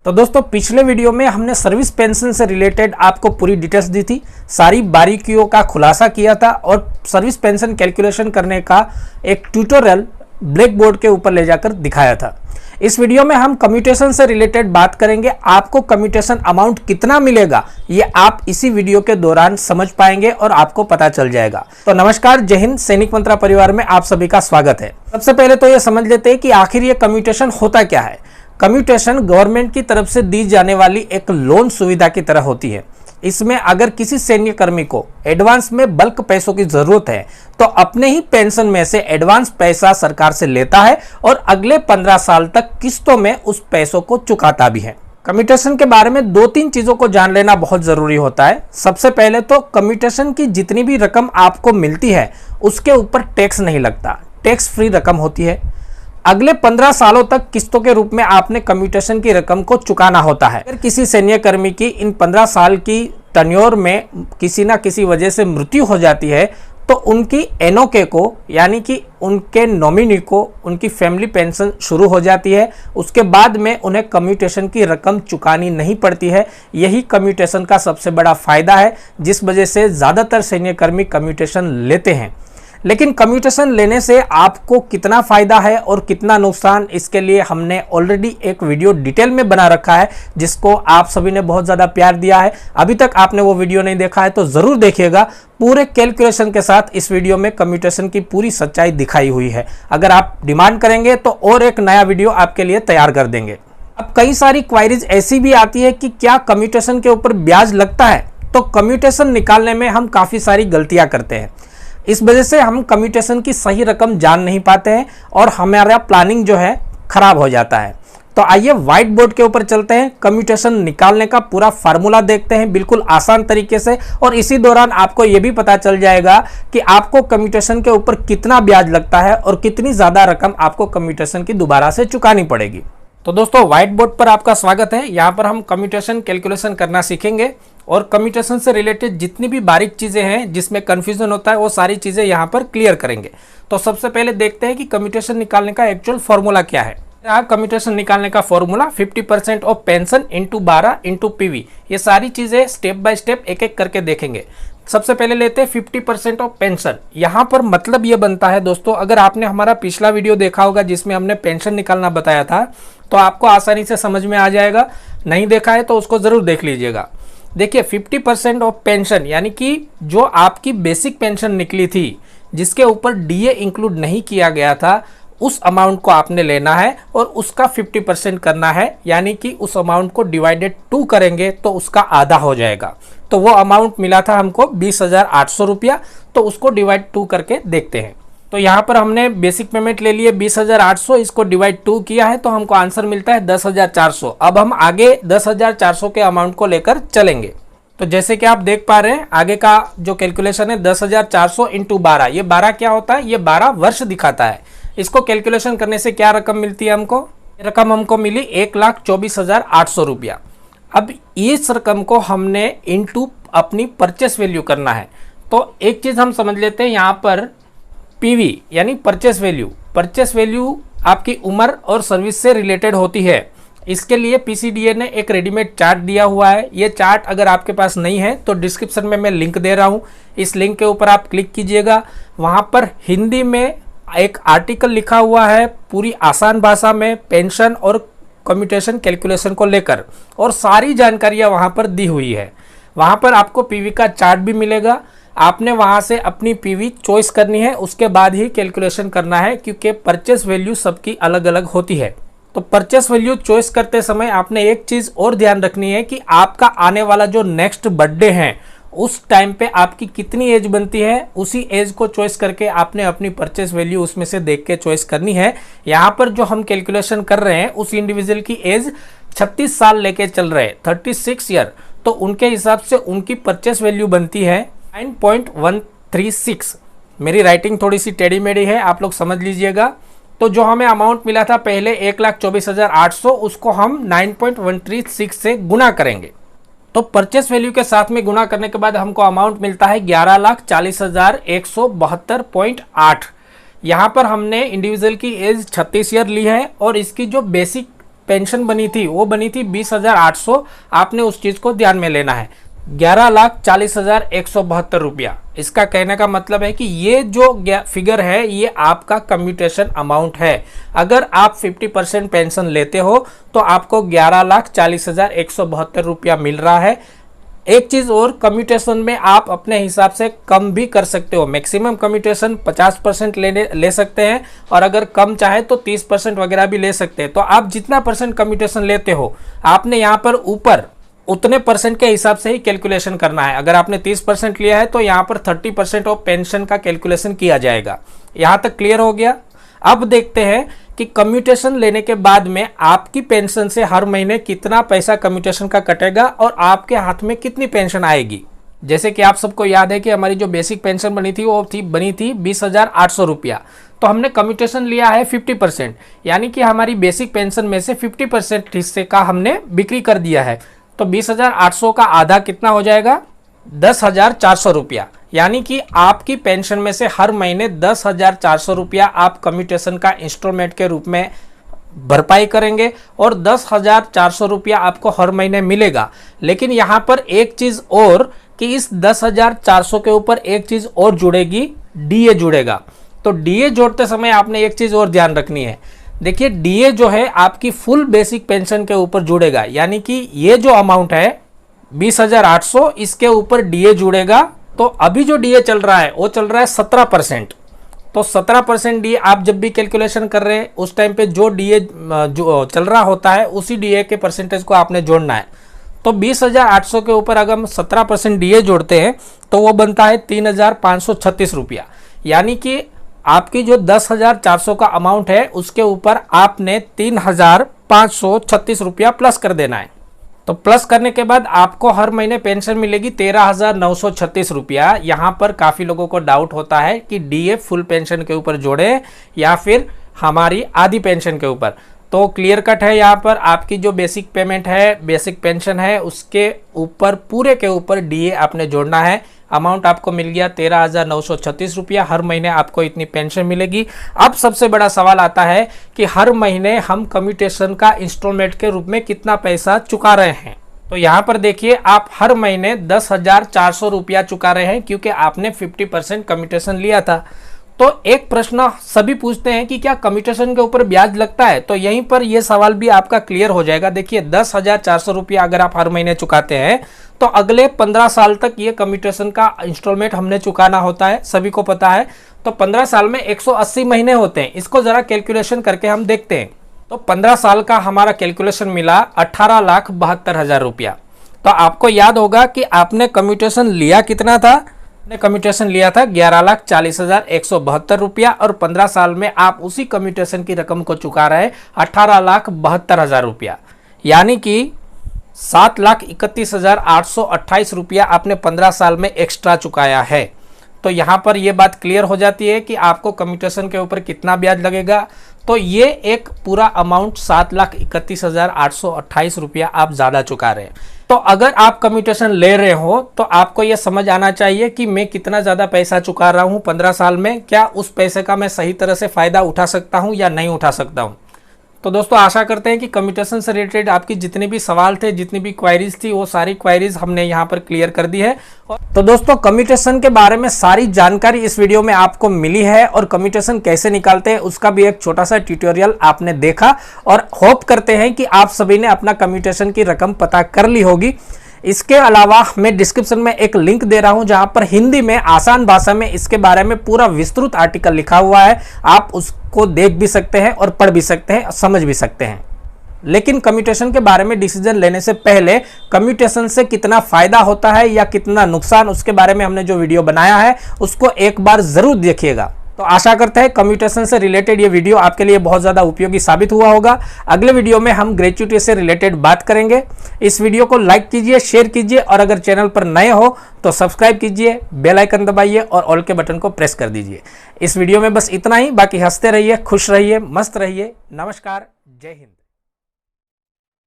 तो दोस्तों पिछले वीडियो में हमने सर्विस पेंशन से रिलेटेड आपको पूरी डिटेल्स दी थी, सारी बारीकियों का खुलासा किया था और सर्विस पेंशन कैलकुलेशन करने का एक ट्यूटोरियल ब्लैक बोर्ड के ऊपर ले जाकर दिखाया था। इस वीडियो में हम कम्यूटेशन से रिलेटेड बात करेंगे। आपको कम्यूटेशन अमाउंट कितना मिलेगा ये आप इसी वीडियो के दौरान समझ पाएंगे और आपको पता चल जाएगा। तो नमस्कार, जय हिंद, सैनिक मंत्रा परिवार में आप सभी का स्वागत है। सबसे पहले तो ये समझ लेते हैं कि आखिर ये कम्यूटेशन होता क्या है। कम्यूटेशन गवर्नमेंट की तरफ से दी जाने वाली एक लोन सुविधा की तरह होती है। इसमें अगर किसी सैन्य कर्मी को एडवांस में बल्क पैसों की जरूरत है तो अपने ही पेंशन में से एडवांस पैसा सरकार से लेता है और अगले 15 साल तक किस्तों में उस पैसों को चुकाता भी है। कम्यूटेशन के बारे में 2-3 चीजों को जान लेना बहुत जरूरी होता है। सबसे पहले तो कम्यूटेशन की जितनी भी रकम आपको मिलती है उसके ऊपर टैक्स नहीं लगता, टैक्स फ्री रकम होती है। अगले 15 सालों तक किस्तों के रूप में आपने कम्यूटेशन की रकम को चुकाना होता है। अगर किसी सैन्य कर्मी की इन 15 साल की टर्न्योर में किसी ना किसी वजह से मृत्यु हो जाती है तो उनकी एनओके को यानी कि उनके नॉमिनी को उनकी फैमिली पेंशन शुरू हो जाती है। उसके बाद में उन्हें कम्यूटेशन की रकम चुकानी नहीं पड़ती है। यही कम्यूटेशन का सबसे बड़ा फायदा है, जिस वजह से ज़्यादातर सैन्य कर्मी कम्यूटेशन लेते हैं। लेकिन कम्यूटेशन लेने से आपको कितना फ़ायदा है और कितना नुकसान, इसके लिए हमने ऑलरेडी एक वीडियो डिटेल में बना रखा है जिसको आप सभी ने बहुत ज़्यादा प्यार दिया है। अभी तक आपने वो वीडियो नहीं देखा है तो ज़रूर देखिएगा। पूरे कैलकुलेशन के साथ इस वीडियो में कम्यूटेशन की पूरी सच्चाई दिखाई हुई है। अगर आप डिमांड करेंगे तो और एक नया वीडियो आपके लिए तैयार कर देंगे। अब कई सारी क्वायरीज ऐसी भी आती है कि क्या कम्यूटेशन के ऊपर ब्याज लगता है। तो कम्यूटेशन निकालने में हम काफ़ी सारी गलतियाँ करते हैं। इस वजह से हम कम्यूटेशन की सही रकम जान नहीं पाते हैं और हमारा प्लानिंग जो है खराब हो जाता है। तो आइए व्हाइट बोर्ड के ऊपर चलते हैं, कम्यूटेशन निकालने का पूरा फार्मूला देखते हैं बिल्कुल आसान तरीके से। और इसी दौरान आपको ये भी पता चल जाएगा कि आपको कम्यूटेशन के ऊपर कितना ब्याज लगता है और कितनी ज़्यादा रकम आपको कम्यूटेशन की दोबारा से चुकानी पड़ेगी। तो दोस्तों व्हाइट बोर्ड पर आपका स्वागत है। यहाँ पर हम कम्यूटेशन कैलकुलेशन करना सीखेंगे और कम्यूटेशन से रिलेटेड जितनी भी बारीक चीज़ें हैं जिसमें कन्फ्यूजन होता है वो सारी चीज़ें यहाँ पर क्लियर करेंगे। तो सबसे पहले देखते हैं कि कम्यूटेशन निकालने का एक्चुअल फॉर्मूला क्या है। कम्यूटेशन निकालने का formula 50% of pension into 12 into PV. ये सारी चीज़ें स्टेप बाय स्टेप एक एक करके देखेंगे। सबसे पहले लेते हैं 50% ऑफ पेंशन। यहाँ पर मतलब ये बनता है दोस्तों, अगर आपने हमारा पिछला वीडियो देखा होगा जिसमें हमने पेंशन निकालना बताया था तो आपको आसानी से समझ में आ जाएगा। नहीं देखा है तो उसको ज़रूर देख लीजिएगा। देखिए 50% ऑफ पेंशन यानी कि जो आपकी बेसिक पेंशन निकली थी जिसके ऊपर डीए इंक्लूड नहीं किया गया था उस अमाउंट को आपने लेना है और उसका 50% करना है। यानी कि उस अमाउंट को डिवाइडेड 2 करेंगे तो उसका आधा हो जाएगा। तो वो अमाउंट मिला था हमको 20,800 रुपया, तो उसको डिवाइड 2 करके देखते हैं। तो यहाँ पर हमने बेसिक पेमेंट ले लिए 20,800, इसको डिवाइड 2 किया है तो हमको आंसर मिलता है 10,400। अब हम आगे 10,400 के अमाउंट को लेकर चलेंगे। तो जैसे कि आप देख पा रहे हैं आगे का जो कैलकुलेशन है 10,400 इंटू 12, ये 12 क्या होता है, ये 12 वर्ष दिखाता है। इसको कैलकुलेशन करने से क्या रकम मिलती है हमको, रकम हमको मिली 1,24,800 रुपया। अब इस रकम को हमने इंटू अपनी परचेस वैल्यू करना है। तो एक चीज़ हम समझ लेते हैं, यहाँ पर पीवी यानी परचेस वैल्यू आपकी उम्र और सर्विस से रिलेटेड होती है। इसके लिए पीसीडीए ने एक रेडीमेड चार्ट दिया हुआ है। ये चार्ट अगर आपके पास नहीं है तो डिस्क्रिप्शन में मैं लिंक दे रहा हूँ, इस लिंक के ऊपर आप क्लिक कीजिएगा। वहाँ पर हिंदी में एक आर्टिकल लिखा हुआ है पूरी आसान भाषा में पेंशन और कम्यूटेशन कैलकुलेशन को लेकर, और सारी जानकारियाँ वहाँ पर दी हुई है। वहाँ पर आपको पीवी का चार्ट भी मिलेगा। आपने वहाँ से अपनी पीवी चॉइस करनी है, उसके बाद ही कैलकुलेशन करना है क्योंकि परचेस वैल्यू सबकी अलग अलग होती है। तो परचेस वैल्यू चॉइस करते समय आपने एक चीज़ और ध्यान रखनी है कि आपका आने वाला जो नेक्स्ट बर्थडे है उस टाइम पे आपकी कितनी एज बनती है, उसी एज को चॉइस करके आपने अपनी परचेस वैल्यू उसमें से देख के चॉइस करनी है। यहाँ पर जो हम कैलकुलेशन कर रहे हैं उस इंडिविजुअल की एज 36 साल लेके चल रहे हैं, 36 ईयर। तो उनके हिसाब से उनकी परचेस वैल्यू बनती है 9.136। मेरी राइटिंग थोड़ी सी टेढ़ी मेढ़ी है, आप लोग समझ लीजिएगा। तो जो हमें अमाउंट मिला था पहले 1,24,800, उसको हम 9.136 से गुना करेंगे। तो परचेस वैल्यू के साथ में गुना करने के बाद हमको अमाउंट मिलता है 11,40,172.8। यहाँ पर हमने इंडिविजुअल की एज 36 ईयर ली है और इसकी जो बेसिक पेंशन बनी थी वो बनी थी 20,800, आपने उस चीज को ध्यान में लेना है। 11,40,172 रुपया। इसका कहने का मतलब है कि ये जो फिगर है ये आपका कम्यूटेशन अमाउंट है। अगर आप 50% पेंशन लेते हो तो आपको 11,40,172 रुपया मिल रहा है। एक चीज और, कम्यूटेशन में आप अपने हिसाब से कम भी कर सकते हो। मैक्सिमम कम्यूटेशन 50% ले सकते हैं, और अगर कम चाहे तो 30% वगैरह भी ले सकते हैं। तो आप जितना परसेंट कम्यूटेशन लेते हो आपने यहाँ पर ऊपर उतने परसेंट के हिसाब से ही कैलकुलेशन करना है। अगर आपने 30% लिया है तो यहाँ पर 30% ऑफ पेंशन का कैलकुलेशन किया जाएगा। यहाँ तक क्लियर हो गया। अब देखते हैं कि कम्यूटेशन लेने के बाद में आपकी पेंशन से हर महीने कितना पैसा कम्यूटेशन का कटेगा और आपके हाथ में कितनी पेंशन आएगी। जैसे कि आप सबको याद है कि हमारी जो बेसिक पेंशन बनी थी वो बनी थी 20,800 रुपया। तो हमने कम्यूटेशन लिया है 50%, यानी कि हमारी बेसिक पेंशन में से 50% हिस्से का हमने बिक्री कर दिया है। तो 20,800 का आधा कितना हो जाएगा, 10,400 रुपया। यानी कि आपकी पेंशन में से हर महीने 10,400 रुपया आप कम्यूटेशन का इंस्टॉलमेंट के रूप में भरपाई करेंगे और 10,400 रुपया आपको हर महीने मिलेगा। लेकिन यहाँ पर एक चीज और कि इस 10,400 के ऊपर एक चीज और जुड़ेगी, डीए जुड़ेगा। तो डीए जोड़ते समय आपने एक चीज और ध्यान रखनी है। देखिए डीए जो है आपकी फुल बेसिक पेंशन के ऊपर जुड़ेगा, यानी कि ये जो अमाउंट है 20,800 इसके ऊपर डीए जुड़ेगा। तो अभी जो डीए चल रहा है वो चल रहा है 17%। तो 17% डीए आप जब भी कैलकुलेशन कर रहे हैं उस टाइम पे जो डीए जो चल रहा होता है उसी डीए के परसेंटेज को आपने जोड़ना है। तो 20,800 के ऊपर अगर हम 17% डीए जोड़ते हैं तो वो बनता है 3,536 रुपया। यानी कि आपकी जो 10,400 का अमाउंट है उसके ऊपर आपने 3,536 रुपया प्लस कर देना है। तो प्लस करने के बाद आपको हर महीने पेंशन मिलेगी 13,936 रुपया। यहाँ पर काफ़ी लोगों को डाउट होता है कि डीए फुल पेंशन के ऊपर जोड़े या फिर हमारी आधी पेंशन के ऊपर। तो क्लियर कट है, यहाँ पर आपकी जो बेसिक पेमेंट है, बेसिक पेंशन है, उसके ऊपर पूरे के ऊपर डीए आपने जोड़ना है। अमाउंट आपको मिल गया 13,936 रुपया। हर महीने आपको इतनी पेंशन मिलेगी। अब सबसे बड़ा सवाल आता है कि हर महीने हम कम्यूटेशन का इंस्टॉलमेंट के रूप में कितना पैसा चुका रहे हैं। तो यहाँ पर देखिए आप हर महीने 10,400 रुपया चुका रहे हैं क्योंकि आपने 50% कम्यूटेशन लिया था। तो एक प्रश्न सभी पूछते हैं कि क्या कम्यूटेशन के ऊपर ब्याज लगता है, तो यहीं पर यह सवाल भी आपका क्लियर हो जाएगा। देखिए 10,400 रुपया अगर आप हर महीने चुकाते हैं तो अगले 15 साल तक ये कम्यूटेशन का इंस्टॉलमेंट हमने चुकाना होता है, सभी को पता है। तो 15 साल में 180 महीने होते हैं। इसको जरा कैलकुलेशन करके हम देखते हैं। तो 15 साल का हमारा कैलकुलेशन मिला 18,72,000 रुपया। तो आपको याद होगा कि आपने कम्यूटेशन लिया कितना था, आपने कम्यूटेशन लिया था 11,40,172 रुपया और 15 साल में आप उसी कम्यूटेशन की रकम को चुका रहे 18,72,000 रुपया। यानी कि 7,31,828 रुपया आपने 15 साल में एक्स्ट्रा चुकाया है। तो यहाँ पर यह बात क्लियर हो जाती है कि आपको कम्यूटेशन के ऊपर कितना ब्याज लगेगा। तो ये एक पूरा अमाउंट 7,31,828 रुपया आप ज़्यादा चुका रहे हैं। तो अगर आप कम्यूटेशन ले रहे हो तो आपको यह समझ आना चाहिए कि मैं कितना ज़्यादा पैसा चुका रहा हूँ 15 साल में, क्या उस पैसे का मैं सही तरह से फ़ायदा उठा सकता हूँ या नहीं उठा सकता हूँ। तो दोस्तों आशा करते हैं कि कम्यूटेशन से रिलेटेड आपकी जितने भी सवाल थे, जितनी भी क्वायरीज थी, वो सारी क्वायरीज हमने यहाँ पर क्लियर कर दी है। तो दोस्तों कम्यूटेशन के बारे में सारी जानकारी इस वीडियो में आपको मिली है और कम्यूटेशन कैसे निकालते हैं उसका भी एक छोटा सा ट्यूटोरियल आपने देखा और होप करते हैं कि आप सभी ने अपना कम्यूटेशन की रकम पता कर ली होगी। इसके अलावा मैं डिस्क्रिप्शन में एक लिंक दे रहा हूं जहां पर हिंदी में आसान भाषा में इसके बारे में पूरा विस्तृत आर्टिकल लिखा हुआ है। आप उसको देख भी सकते हैं और पढ़ भी सकते हैं, समझ भी सकते हैं। लेकिन कम्यूटेशन के बारे में डिसीजन लेने से पहले कम्यूटेशन से कितना फायदा होता है या कितना नुकसान, उसके बारे में हमने जो वीडियो बनाया है उसको एक बार जरूर देखिएगा। तो आशा करते हैं कम्यूटेशन से रिलेटेड ये वीडियो आपके लिए बहुत ज़्यादा उपयोगी साबित हुआ होगा। अगले वीडियो में हम ग्रेच्युटी से रिलेटेड बात करेंगे। इस वीडियो को लाइक कीजिए, शेयर कीजिए और अगर चैनल पर नए हो तो सब्सक्राइब कीजिए, बेल आइकन दबाइए और ऑल के बटन को प्रेस कर दीजिए। इस वीडियो में बस इतना ही। बाकी हंसते रहिए, खुश रहिए, मस्त रहिए। नमस्कार, जय हिंद।